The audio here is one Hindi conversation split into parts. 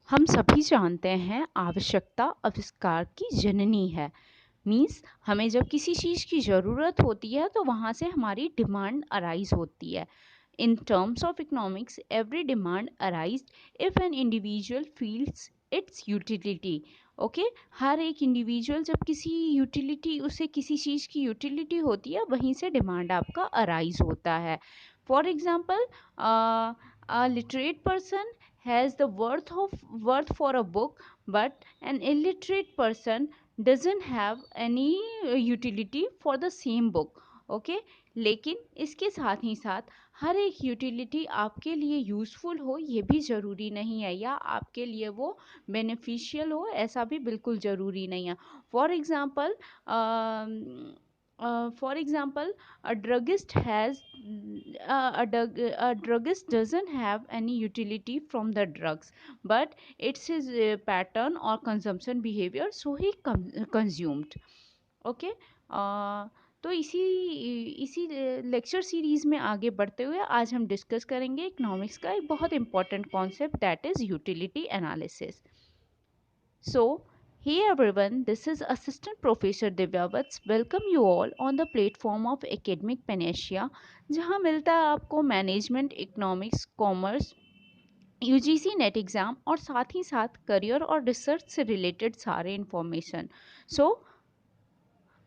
हम सभी जानते हैं आवश्यकता आविष्कार की जननी है। मीन्स हमें जब किसी चीज़ की ज़रूरत होती है तो वहाँ से हमारी डिमांड अराइज होती है। In terms of economics, every demand arises if an individual feels its utility. Okay हर एक इंडिविजुअल जब किसी यूटिलिटी उसे किसी चीज़ की यूटिलिटी होती है वहीं से डिमांड आपका अराइज होता है। For example literate person has the worth for a book, but an illiterate person doesn't have any utility for the same book. Okay लेकिन इसके साथ ही साथ हर एक यूटिलिटी आपके लिए यूज़फुल हो ये भी ज़रूरी नहीं है, या आपके लिए वो बेनिफिशियल हो ऐसा भी बिल्कुल ज़रूरी नहीं है। For example a druggist has a druggist doesn't have any utility from the drugs, but it's his pattern or consumption behavior, so he consumed. Okay तो इसी इसी लेक्चर सीरीज़ में आगे बढ़ते हुए आज हम डिस्कस करेंगे इकोनॉमिक्स का एक बहुत important concept, that is utility analysis. So, hey everyone, this is Assistant Professor Divya Vats. Welcome you all on the platform of Academic Panacea, जहाँ मिलता है आपको management, economics, commerce, UGC net exam और साथ ही साथ करियर और रिसर्च से रिलेटेड सारे इन्फॉर्मेशन। सो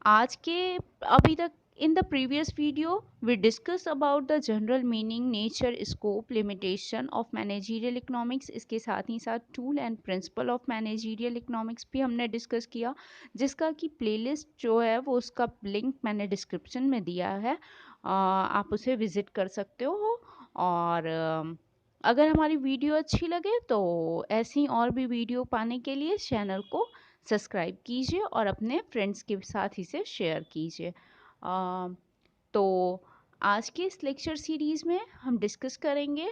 आज के अभी तक in the previous video we discuss about the general meaning, nature, scope, limitation of managerial economics. इसके साथ ही साथ tool and principle of managerial economics भी हमने डिस्कस किया, जिसका कि प्लेलिस्ट जो है वो उसका लिंक मैंने डिस्क्रिप्शन में दिया है, आप उसे विज़िट कर सकते हो। और अगर हमारी वीडियो अच्छी लगे तो ऐसी और भी वीडियो पाने के लिए चैनल को सब्सक्राइब कीजिए और अपने फ्रेंड्स के साथ इसे शेयर कीजिए। तो आज के इस लेक्चर सीरीज़ में हम डिस्कस करेंगे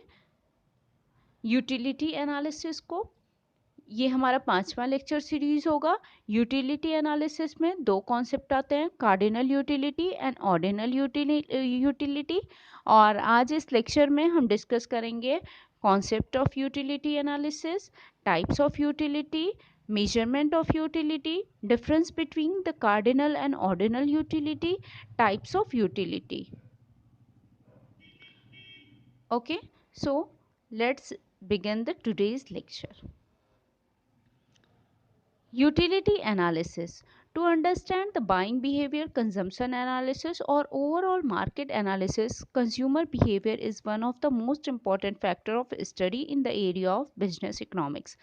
यूटिलिटी एनालिसिस को। ये हमारा 5वां लेक्चर सीरीज़ होगा। यूटिलिटी एनालिसिस में दो कॉन्सेप्ट आते हैं, cardinal utility and ordinal utility. और आज इस लेक्चर में हम डिस्कस करेंगे concept of utility analysis, types of utility, measurement of utility, difference between the cardinal and ordinal utility, types of utility. Okay, so let's begin the today's lecture. Utility analysis. To understand the buying behavior, consumption analysis, or overall market analysis, consumer behavior is one of the most important factor of study in the area of business economics.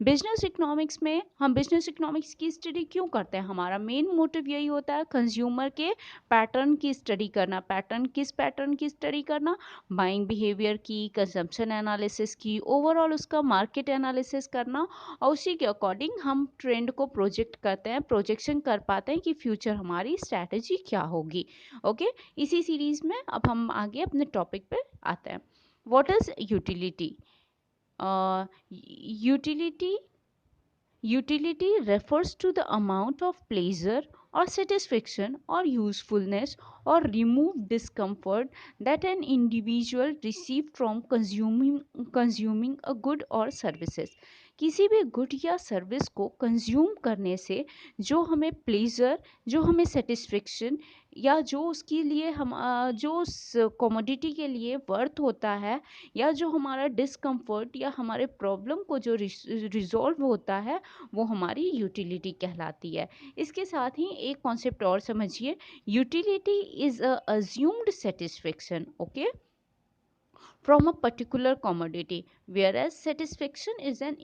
Business economics में हम business economics की स्टडी क्यों करते हैं? हमारा मेन मोटिव यही होता है कंज्यूमर के पैटर्न की स्टडी करना। पैटर्न की स्टडी करना? बाइंग बिहेवियर की, कंजम्पशन एनालिसिस की, ओवरऑल उसका मार्केट एनालिसिस करना, और उसी के अकॉर्डिंग हम ट्रेंड को प्रोजेक्ट करते हैं, प्रोजेक्शन कर पाते हैं कि फ्यूचर हमारी स्ट्रैटेजी क्या होगी। ओके इसी सीरीज़ में अब हम आगे अपने टॉपिक पे आते हैं। What is utility? Utility refers to the amount of pleasure or satisfaction or usefulness or remove discomfort that an individual receive from consuming a good or services. किसी भी गुड या सर्विस को कंज्यूम करने से जो हमें प्लेजर, जो हमें सेटिस्फेक्शन, या जो उसके लिए हम जो उस कमोडिटी के लिए वर्थ होता है, या जो हमारा डिस्कम्फर्ट या हमारे प्रॉब्लम को जो रिजॉल्व होता है, वो हमारी यूटिलिटी कहलाती है। इसके साथ ही एक कॉन्सेप्ट और समझिए, utility is a assumed satisfaction, okay, from a particular commodity, whereas satisfaction is an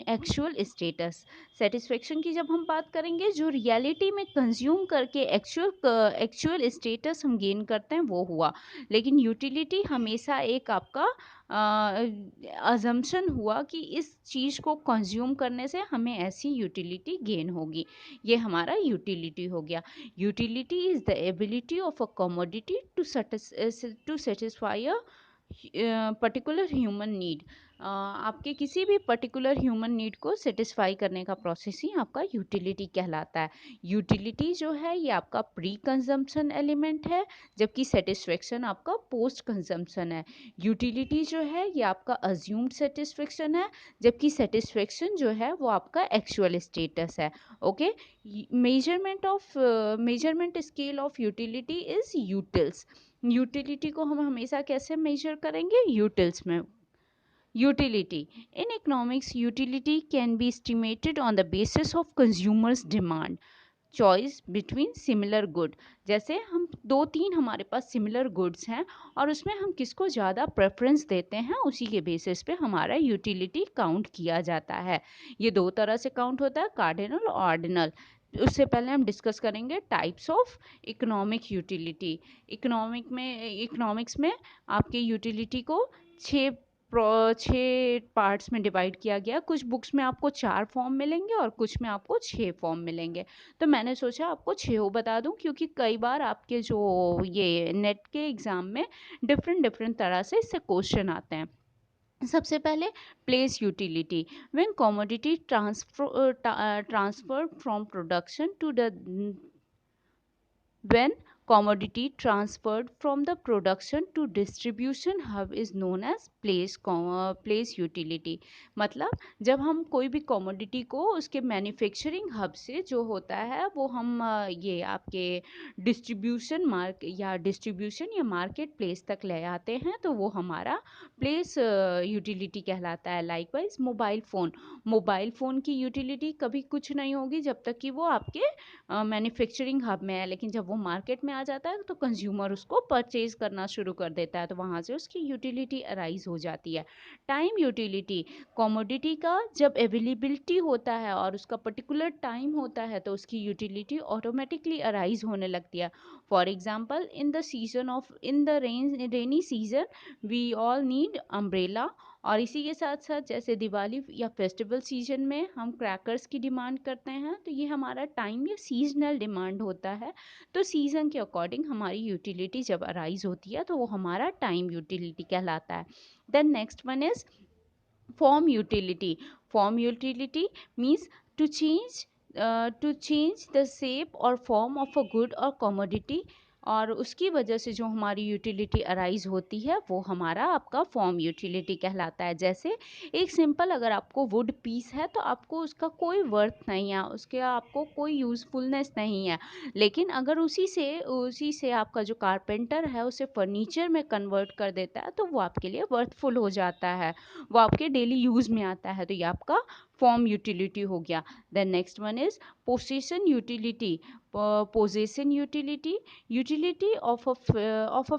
actual status. satisfaction की जब हम बात करेंगे, जो रियलिटी में कंज्यूम करके एक्चुअल स्टेटस हम गेन करते हैं वो हुआ। लेकिन यूटिलिटी हमेशा एक आपका अजम्पशन हुआ कि इस चीज़ को कंज्यूम करने से हमें ऐसी यूटिलिटी गेन होगी, ये हमारा यूटिलिटी हो गया। Utility is the ability of a commodity to satisfy a particular human need. आपके किसी भी पर्टिकुलर ह्यूमन नीड को सेटिस्फाई करने का प्रोसेस ही आपका यूटिलिटी कहलाता है। यूटिलिटी जो है ये आपका प्री कंजम्पशन एलिमेंट है, जबकि सेटिस्फेक्शन आपका पोस्ट कंजम्पशन है। यूटिलिटी जो है ये आपका अज्यूम्ड सेटिस्फेक्शन है, जबकि सेटिस्फेक्शन जो है वो आपका एक्चुअल स्टेटस है। Okay, measurement scale of utility is utils. Utility को हम हमेशा कैसे मेजर करेंगे? यूटिल्स में। Utility. In economics, utility can be estimated on the basis of consumers' demand. Choice between similar good. जैसे हम दो तीन हमारे पास सिमिलर गुड्स हैं और उसमें हम किसको ज़्यादा प्रेफरेंस देते हैं, उसी के बेसिस पे हमारा यूटिलिटी काउंट किया जाता है। ये दो तरह से काउंट होता है, कार्डिनल और ऑर्डिनल। उससे पहले हम डिस्कस करेंगे types of economic utility. Economics में आपके यूटिलिटी को छः पार्ट्स में डिवाइड किया गया। कुछ बुक्स में आपको 4 फॉर्म मिलेंगे और कुछ में आपको 6 फॉर्म मिलेंगे। तो मैंने सोचा आपको 6 बता दूं, क्योंकि कई बार आपके जो ये नेट के एग्ज़ाम में डिफरेंट तरह से इससे क्वेश्चन आते हैं। सबसे पहले place utility. When commodity transfer from production to the when commodity transferred from the production to distribution hub is known as place utility। मतलब जब हम कोई भी commodity को उसके मैन्युफैक्चरिंग हब से जो होता है वो हम ये आपके डिस्ट्रीब्यूशन या मार्केट प्लेस तक ले आते हैं, तो वो हमारा प्लेस यूटिलिटी कहलाता है। लाइकवाइज मोबाइल फ़ोन की यूटिलिटी कभी कुछ नहीं होगी जब तक कि वो आपके मैन्युफैक्चरिंग हब में है, लेकिन जब वो मार्केट में आ जाता है तो कंज्यूमर उसको परचेज करना शुरू कर देता है, तो वहाँ से उसकी यूटिलिटी अराइज हो जाती है। टाइम यूटिलिटी, कमोडिटी का जब अवेलेबिलिटी होता है और उसका पर्टिकुलर टाइम होता है तो उसकी यूटिलिटी ऑटोमेटिकली अराइज होने लगती है। For example, in the rainy season we all need umbrella. और इसी के साथ साथ जैसे दिवाली या फेस्टिवल सीजन में हम क्रैकर्स की डिमांड करते हैं, तो ये हमारा टाइम या सीजनल डिमांड होता है। तो सीज़न के अकॉर्डिंग हमारी यूटिलिटी जब अराइज होती है तो वो हमारा टाइम यूटिलिटी कहलाता है। Then next one is form utility. Form utility means to change the shape और फॉर्म ऑफ अ गुड और कमोडिटी, और उसकी वजह से जो हमारी यूटिलिटी अराइज होती है वो हमारा आपका फॉर्म यूटिलिटी कहलाता है। जैसे एक सिंपल, अगर आपको वुड पीस है तो आपको उसका कोई वर्थ नहीं है, उसके आपको कोई यूज़फुलनेस नहीं है, लेकिन अगर उसी से आपका जो कारपेंटर है उसे फर्नीचर में कन्वर्ट कर देता है तो वो आपके लिए वर्थफुल हो जाता है, वो आपके डेली यूज़ में आता है, तो ये आपका फॉर्म यूटिलिटी हो गया। Then next one is possession utility. Possession utility, utility of a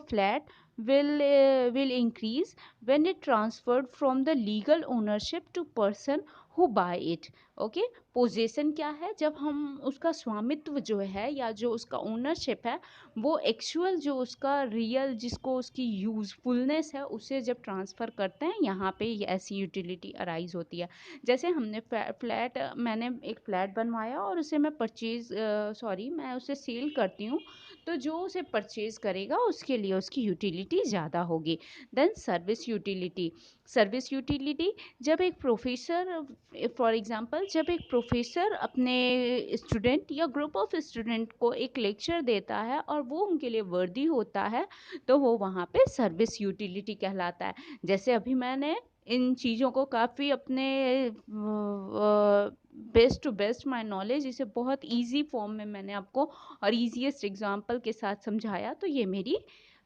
flat will increase when it transferred from the legal ownership to person who buy it। Okay, possession क्या है? जब हम उसका स्वामित्व जो है या जो उसका ओनरशिप है वो एक्चुअल जो उसका रियल जिसको उसकी यूज़फुलनेस है उसे जब ट्रांसफ़र करते हैं, यहाँ पे ऐसी यूटिलिटी अराइज होती है। जैसे मैंने एक फ्लैट बनवाया और उसे मैं उसे सेल करती हूँ, तो जो उसे परचेज़ करेगा उसके लिए उसकी यूटिलिटी ज़्यादा होगी। देन सर्विस यूटिलिटी, जब एक प्रोफेसर अपने स्टूडेंट या ग्रुप ऑफ स्टूडेंट को एक लेक्चर देता है और वो उनके लिए वर्दी होता है, तो वो वहाँ पे सर्विस यूटिलिटी कहलाता है। जैसे अभी मैंने इन चीज़ों को काफ़ी अपने best to best my knowledge इसे बहुत ईजी फॉर्म में मैंने आपको और ईजीएस्ट एग्जांपल के साथ समझाया, तो ये मेरी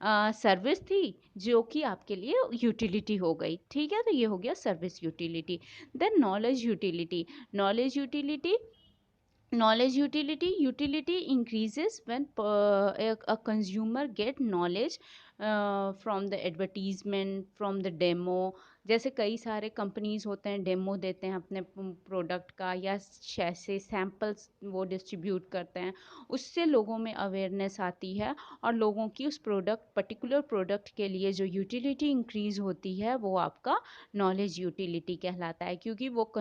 सर्विस थी जो कि आपके लिए यूटिलिटी हो गई। ठीक है, तो ये हो गया service utility. Then knowledge utility increases when a consumer get knowledge from the advertisement, from the demo। जैसे कई सारे कंपनीज होते हैं डेमो देते हैं अपने प्रोडक्ट का, या ऐसे सैम्पल्स वो डिस्ट्रीब्यूट करते हैं, उससे लोगों में अवेयरनेस आती है और लोगों की उस पर्टिकुलर प्रोडक्ट के लिए जो यूटिलिटी इंक्रीज होती है वो आपका नॉलेज यूटिलिटी कहलाता है, क्योंकि वो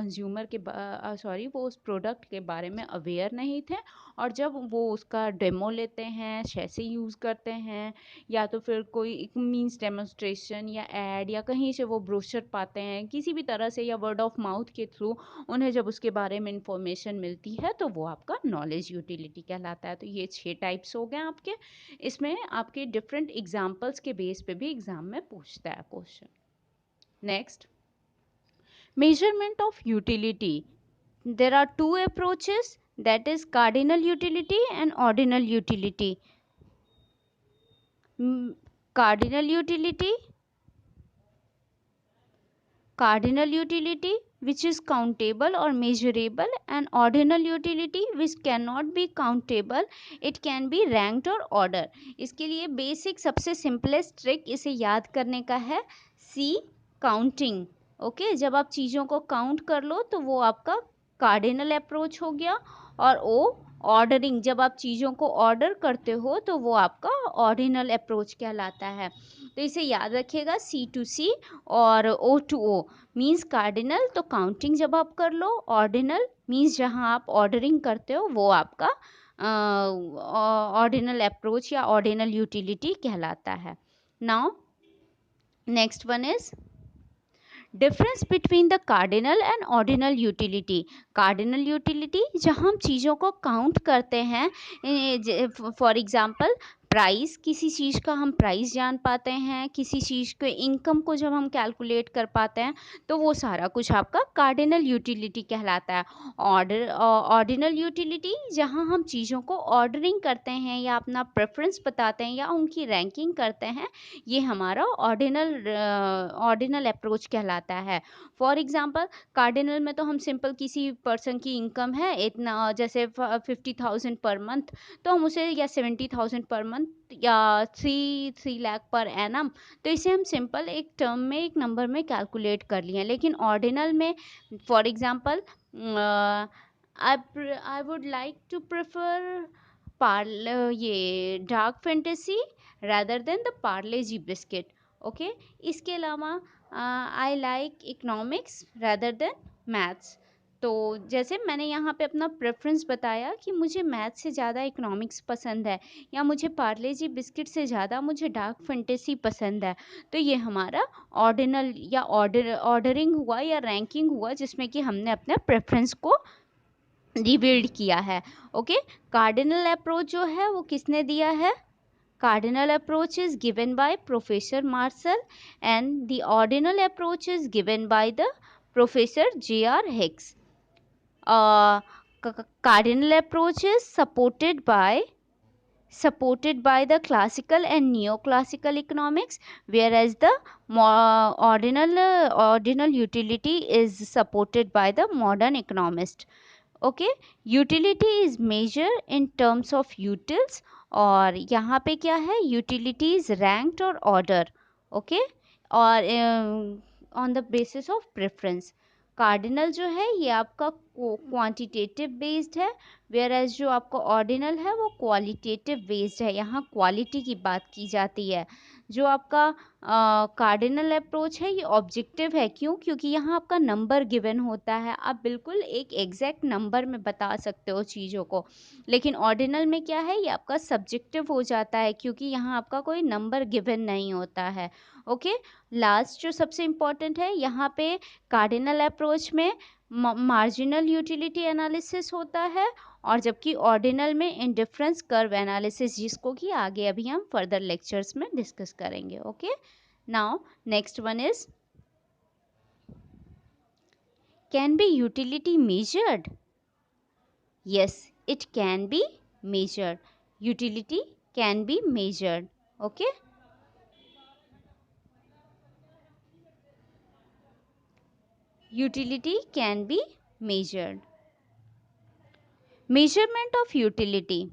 वो उस प्रोडक्ट के बारे में अवेयर नहीं थे, और जब वो उसका डेमो लेते हैं, कैसे यूज़ करते हैं, या तो फिर कोई मींस डेमोन्स्ट्रेशन या एड या कहीं से वो ब्रोशर एक्सपोजर पाते हैं किसी भी तरह से या वर्ड ऑफ माउथ के थ्रू उन्हें जब उसके बारे में इंफॉर्मेशन मिलती है तो वो आपका नॉलेज यूटिलिटी कहलाता है। तो ये 6 टाइप्स हो गए आपके। इसमें आपके डिफरेंट एग्जाम्पल्स के बेस पे भी एग्जाम में पूछता है question. Next, measurement of utility. There are two approaches, that is cardinal utility and ordinal utility. Cardinal utility which is countable or measurable, and ordinal utility which cannot be countable, it can be ranked or order. इसके लिए बेसिक सबसे सिंपलेस्ट ट्रिक इसे याद करने का है, सी काउंटिंग। ओके, जब आप चीज़ों को काउंट कर लो तो वो आपका कार्डिनल अप्रोच हो गया, और ओ ऑर्डरिंग, जब आप चीज़ों को ऑर्डर करते हो तो वो आपका ऑर्डिनल अप्रोच कहलाता है। तो इसे याद रखिएगा, C to C और O to O means cardinal तो काउंटिंग जब आप कर लो, ऑर्डिनल मीन्स जहाँ आप ऑर्डरिंग करते हो वो आपका ऑर्डिनल अप्रोच या ऑर्डिनल यूटिलिटी कहलाता है। Now next one is difference between the cardinal and ordinal utility. Cardinal utility जहाँ हम चीज़ों को काउंट करते हैं, फॉर एग्जांपल प्राइस, किसी चीज़ का हम प्राइस जान पाते हैं, किसी चीज़ के इनकम को जब हम कैलकुलेट कर पाते हैं, तो वो सारा कुछ आपका कार्डिनल यूटिलिटी कहलाता है। ऑर्डिनल यूटिलिटी जहाँ हम चीज़ों को ऑर्डरिंग करते हैं या अपना प्रेफरेंस बताते हैं या उनकी रैंकिंग करते हैं, ये हमारा ऑर्डिनल अप्रोच कहलाता है। फॉर एग्जांपल कार्डिनल में तो हम सिंपल किसी पर्सन की इनकम है इतना, जैसे 50,000 पर मंथ, तो हम उसे, या 70,000 पर मंथ, या 3 लाख पर एनम, तो इसे हम सिंपल एक टर्म में, एक नंबर में कैलकुलेट कर लिए। लेकिन ऑर्डिनल में for example I would like to prefer ये dark fantasy rather than the parle G biscuit. Okay, इसके अलावा I like economics rather than maths. तो जैसे मैंने यहाँ पे अपना प्रेफरेंस बताया कि मुझे मैथ्स से ज़्यादा इकोनॉमिक्स पसंद है, या मुझे पार्ले जी बिस्किट से ज़्यादा मुझे डार्क फैंटेसी पसंद है, तो ये हमारा ऑर्डिनल या ऑर्डरिंग हुआ या रैंकिंग हुआ, जिसमें कि हमने अपने प्रेफरेंस को रिवील्ड किया है। ओके, कार्डिनल अप्रोच जो है वो किसने दिया है? Cardinal approach is given by Professor Marshall and the ordinal approach is given by the Professor J.R. Hicks. Cardinal approach is supported by the classical and neoclassical economics, whereas the ordinal utility is supported by the modern economist. Okay, utility is measure in terms of utils, और यहाँ पे क्या है, यूटिलिटी इज रैंक्ड और ऑर्डर। ओके, और on the basis of preference. Cardinal जो है ये आपका क्वांटिटेटिव बेस्ड है, वेयर एज जो आपका ऑर्डिनल है वो क्वालिटेटिव बेस्ड है, यहाँ क्वालिटी की बात की जाती है। जो आपका कार्डिनल अप्रोच है ये ऑब्जेक्टिव है, क्यों? क्योंकि यहाँ आपका नंबर गिवन होता है, आप बिल्कुल एक एग्जैक्ट नंबर में बता सकते हो चीज़ों को। लेकिन ऑर्डिनल में क्या है, ये आपका सब्जेक्टिव हो जाता है, क्योंकि यहाँ आपका कोई नंबर गिवन नहीं होता है। ओके, लास्ट जो सबसे इम्पॉर्टेंट है, यहाँ पे कार्डिनल अप्रोच में मार्जिनल यूटिलिटी एनालिसिस होता है, और जबकि ऑर्डिनल में इंडिफरेंस कर्व एनालिसिस, जिसको कि आगे अभी हम फर्दर लेक्चर्स में डिस्कस करेंगे। Okay, now next one is, can be utility measured? Yes, it can be measured. Utility can be measured. Okay, utility can be measured. Measurement of utility.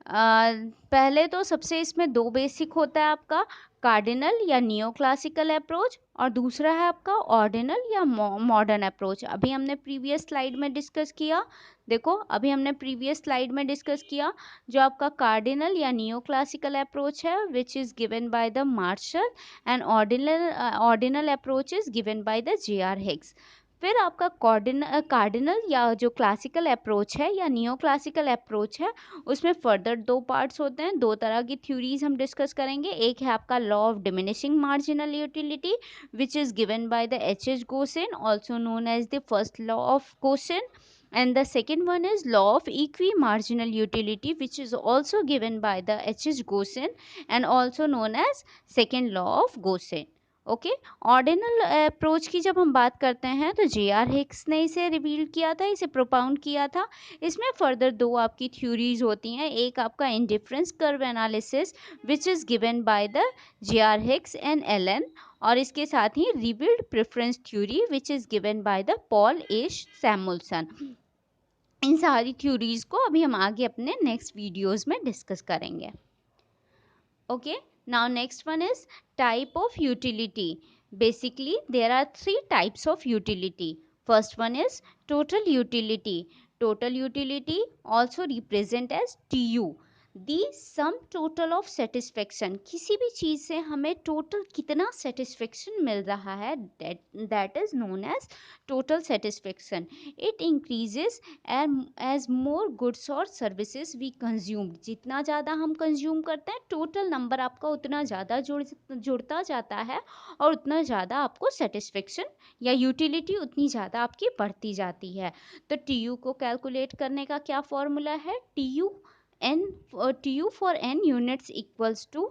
पहले तो सबसे इसमें दो बेसिक होता है आपका, कार्डिनल या नियो क्लासिकल अप्रोच, और दूसरा है आपका ऑर्डिनल या मॉडर्न अप्रोच। अभी हमने प्रीवियस स्लाइड में डिस्कस किया, देखो अभी हमने प्रीवियस स्लाइड में डिस्कस किया, जो आपका कार्डिनल या नियो क्लासिकल अप्रोच है which is given by the Marshall, and ordinal approach is given by the J.R. Hicks. फिर आपका कार्डिनल या जो क्लासिकल अप्रोच है या नियो क्लासिकल अप्रोच है, उसमें फर्दर दो पार्ट्स होते हैं, दो तरह की थ्योरीज हम डिस्कस करेंगे। एक है आपका law of diminishing marginal utility which is given by the H H Gossen, also known as the first law of Gossen, and the second one is law of equi-marginal utility which is also given by the H.H. Gosen and also known as second law of Gosen. Okay, ordinal approach की जब हम बात करते हैं तो जे.आर. हिक्स ने इसे रिवील किया था, इसे प्रोपाउंड किया था। इसमें फर्दर दो आपकी थ्योरीज होती हैं, एक आपका indifference curve analysis which is given by the J R. Hicks and Allen, और इसके साथ ही revealed preference theory which is given by the Paul Ash Samuelson. इन सारी थ्योरीज को अभी हम आगे अपने नेक्स्ट वीडियोस में डिस्कस करेंगे। Okay, now next one is type of utility. Basically there are three types of utility. First one is total utility. Total utility also represent as TU, the sum total of satisfaction. किसी भी चीज़ से हमें टोटल कितना सेटिस्फेक्शन मिल रहा है, that is known as total satisfaction. It increases as more goods or services we consume. जितना ज़्यादा हम कंज्यूम करते हैं, टोटल नंबर आपका उतना ज़्यादा जुड़ता जाता है और उतना ज़्यादा आपको सेटिस्फेक्शन या यूटिलिटी उतनी ज़्यादा आपकी बढ़ती जाती है। तो टी यू को कैलकुलेट करने का क्या फॉर्मूला है? T U for N units equals to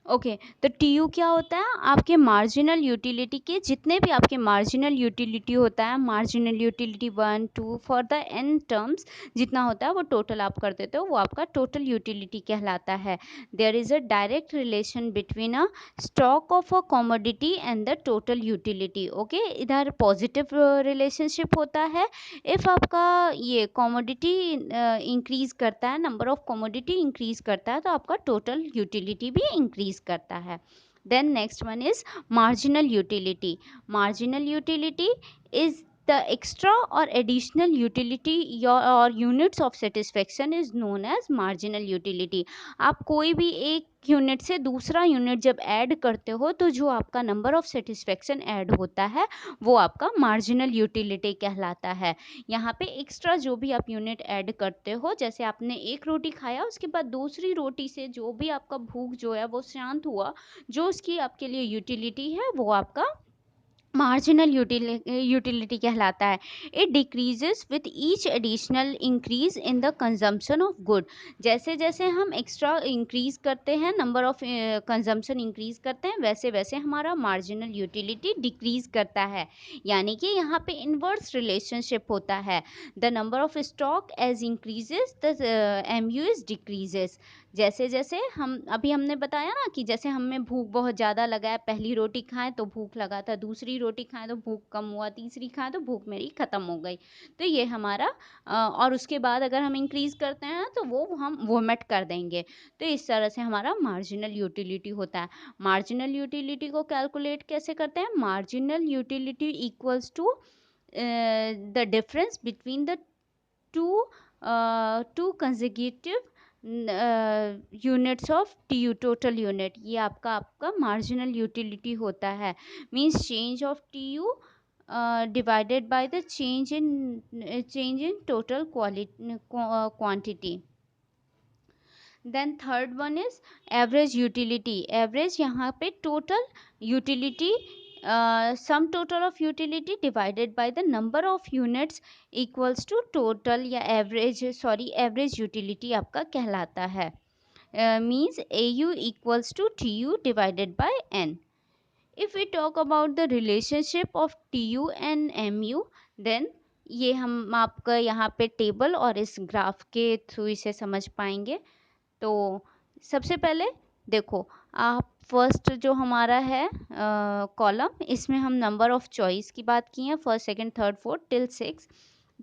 okay, तो टी यू क्या होता है? आपके मार्जिनल यूटिलिटी के जितने भी आपके मार्जिनल यूटिलिटी होता है, marginal utility 1 2 for the N terms जितना होता है वो टोटल आप कर देते हो, वो आपका टोटल यूटिलिटी कहलाता है। There is a direct relation between a stock of a commodity and the total utility. Okay, इधर पॉजिटिव रिलेशनशिप होता है। इफ़ आपका ये कॉमोडिटी इंक्रीज करता है, नंबर ऑफ कॉमोडिटी इंक्रीज करता है, तो आपका टोटल यूटिलिटी भी इंक्रीज करता है। Then next one is marginal utility. Marginal utility is the extra or additional utility or units of satisfaction is known as marginal utility. आप कोई भी एक यूनिट से दूसरा यूनिट जब ऐड करते हो तो जो आपका नंबर ऑफ सेटिस्फेक्शन ऐड होता है वो आपका मार्जिनल यूटिलिटी कहलाता है। यहाँ पे एक्स्ट्रा जो भी आप यूनिट ऐड करते हो, जैसे आपने एक रोटी खाया, उसके बाद दूसरी रोटी से जो भी आपका भूख जो है वो शांत हुआ, जो उसकी आपके लिए यूटिलिटी है वो आपका मार्जिनल यूटिलिटी कहलाता है। It decreases with each additional increase in the consumption of good. जैसे जैसे हम एक्स्ट्रा इंक्रीज करते हैं, नंबर ऑफ कंजम्पशन इंक्रीज करते हैं, वैसे वैसे हमारा मार्जिनल यूटिलिटी डिक्रीज करता है। यानी कि यहाँ पे इन्वर्स रिलेशनशिप होता है। The number of stock as increases the M U is decreases. जैसे जैसे हमने बताया ना कि जैसे हमें भूख बहुत ज़्यादा लगा है, पहली रोटी खाएं तो भूख लगा था, दूसरी रोटी खाएं तो भूख कम हुआ, तीसरी खाएं तो भूख मेरी ख़त्म हो गई। तो ये हमारा और उसके बाद अगर हम इंक्रीज़ करते हैं तो वो हम वोमिट कर देंगे। तो इस तरह से हमारा मार्जिनल यूटिलिटी होता है। मार्जिनल यूटिलिटी को कैलकुलेट कैसे करते हैं? Marginal utility equals to the difference between the two consecutive units of T U, total unit. ये आपका मार्जिनल यूटिलिटी होता है। Means change of T U divided by the change in total quantity. Then third one is average utility. Average यहाँ पे total utility, sum total of utility divided by the number of units equals to total या एवरेज यूटिलिटी आपका कहलाता है। Means A you equals to T U divided by N. if we talk about the relationship of TU and MU, then ये हम आपका यहाँ पे टेबल और इस ग्राफ के थ्रू इसे समझ पाएंगे। तो सबसे पहले देखो, आप फर्स्ट जो हमारा है कॉलम, इसमें हम नंबर ऑफ चॉइस की बात की है, first second third fourth till 6।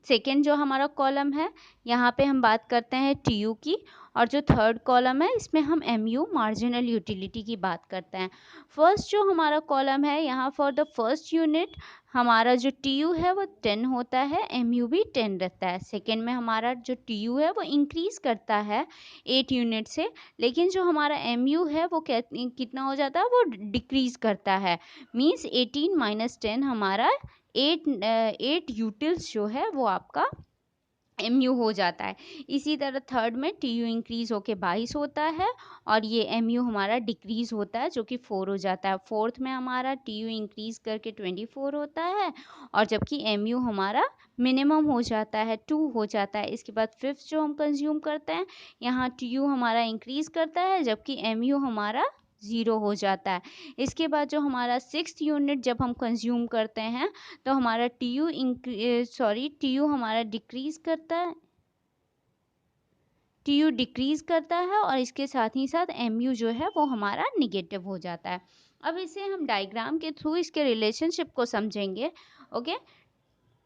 Second जो हमारा कॉलम है, यहाँ पे हम बात करते हैं टीयू की, और जो थर्ड कॉलम है इसमें हम एमयू मार्जिनल यूटिलिटी की बात करते हैं। फर्स्ट जो हमारा कॉलम है, यहाँ फॉर द फर्स्ट यूनिट हमारा जो टीयू है वो 10 होता है, एमयू भी 10 रहता है। सेकेंड में हमारा जो टीयू है वो इंक्रीज करता है 8 यूनिट से, लेकिन जो हमारा एमयू है वो कितना हो जाता है, वो डिक्रीज करता है। मीन्स 18 माइनस 10 हमारा 8 यूटिल्स जो है वो आपका एमयू हो जाता है। इसी तरह थर्ड में टीयू इंक्रीज होके 22 होता है, और ये एमयू हमारा डिक्रीज होता है जो कि 4 हो जाता है। फोर्थ में हमारा टीयू इंक्रीज करके 24 होता है, और जबकि एमयू हमारा मिनिमम हो जाता है, 2 हो जाता है। इसके बाद फिफ्थ जो हम कंज्यूम करते हैं, यहाँ टीयू हमारा इंक्रीज करता है जबकि एमयू हमारा 0 हो जाता है। इसके बाद जो हमारा सिक्स्थ यूनिट जब हम कंज्यूम करते हैं, तो हमारा टीयू हमारा डिक्रीज करता है, टीयू डिक्रीज करता है, और इसके साथ ही साथ एमयू जो है वो हमारा निगेटिव हो जाता है। अब इसे हम डायग्राम के थ्रू इसके रिलेशनशिप को समझेंगे। ओके,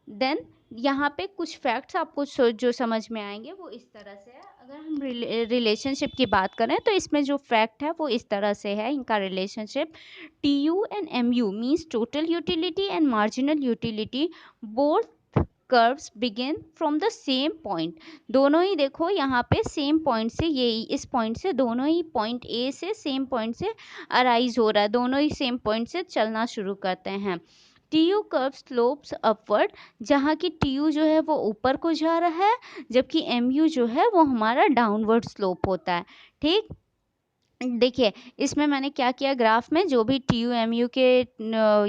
देन यहाँ पे कुछ फैक्ट्स आपको जो समझ में आएंगे वो इस तरह से है। अगर हम रिलेशनशिप की बात करें तो इसमें जो फैक्ट है वो इस तरह से है, इनका relationship T U and M U means total utility and marginal utility, both curves begin from the same point. दोनों ही देखो यहाँ पे सेम पॉइंट से, ये इस पॉइंट से, दोनों ही पॉइंट ए से सेम पॉइंट से अराइज हो रहा है, दोनों ही सेम पॉइंट से चलना शुरू करते हैं। T U curve slopes upward, जहाँ की टी यू जो है वो ऊपर को जा रहा है, जबकि एम यू जो है वो हमारा डाउनवर्ड स्लोप होता है। ठीक, देखिए इसमें मैंने क्या किया, ग्राफ में जो भी टी यू एम यू के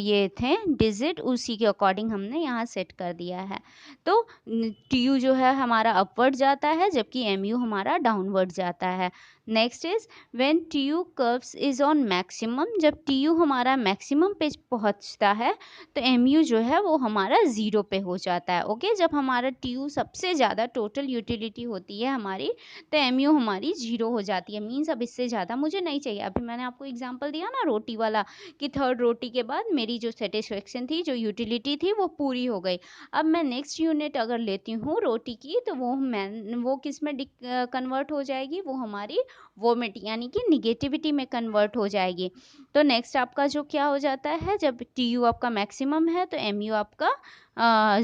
ये थे डिजिट, उसी के अकॉर्डिंग हमने यहाँ सेट कर दिया है। तो टी यू जो है हमारा अपवर्ड जाता है जबकि एम यू हमारा डाउनवर्ड जाता है। Next is when T U curves is on maximum, जब टी यू हमारा मैक्सिमम पे पहुँचता है तो एम यू जो है वो हमारा 0 पे हो जाता है। ओके, जब हमारा टी यू सबसे ज़्यादा टोटल यूटिलिटी होती है हमारी, तो एम यू हमारी 0 हो जाती है। मीन्स अब इससे ज़्यादा मुझे नहीं चाहिए। अभी मैंने आपको एग्जांपल दिया ना रोटी वाला, कि थर्ड रोटी के बाद मेरी जो सेटिस्फेक्शन थी, जो यूटिलिटी थी, वो पूरी हो गई। अब मैं नेक्स्ट यूनिट अगर लेती हूँ रोटी की, तो वो किस में कन्वर्ट हो जाएगी, वो हमारी वोमिट यानी कि निगेटिविटी में कन्वर्ट हो जाएगी। तो नेक्स्ट आपका जो क्या हो जाता है, जब टी यू आपका मैक्सिमम है तो एम यू आपका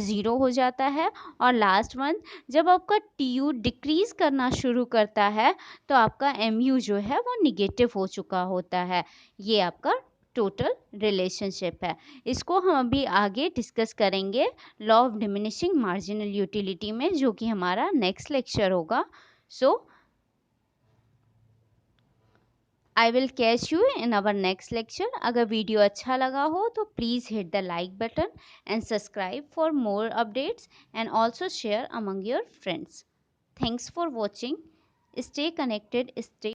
0 हो जाता है। और लास्ट वन, जब आपका टी यू डिक्रीज करना शुरू करता है तो आपका एम यू जो है वो निगेटिव हो चुका होता है। ये आपका टोटल रिलेशनशिप है। इसको हम अभी आगे डिस्कस करेंगे law of diminishing marginal utility में, जो कि हमारा नेक्स्ट लेक्चर होगा। So I will catch you in our next lecture. अगर वीडियो अच्छा लगा हो तो please hit the like button and subscribe for more updates, and also share among your friends. Thanks for watching. Stay connected, stay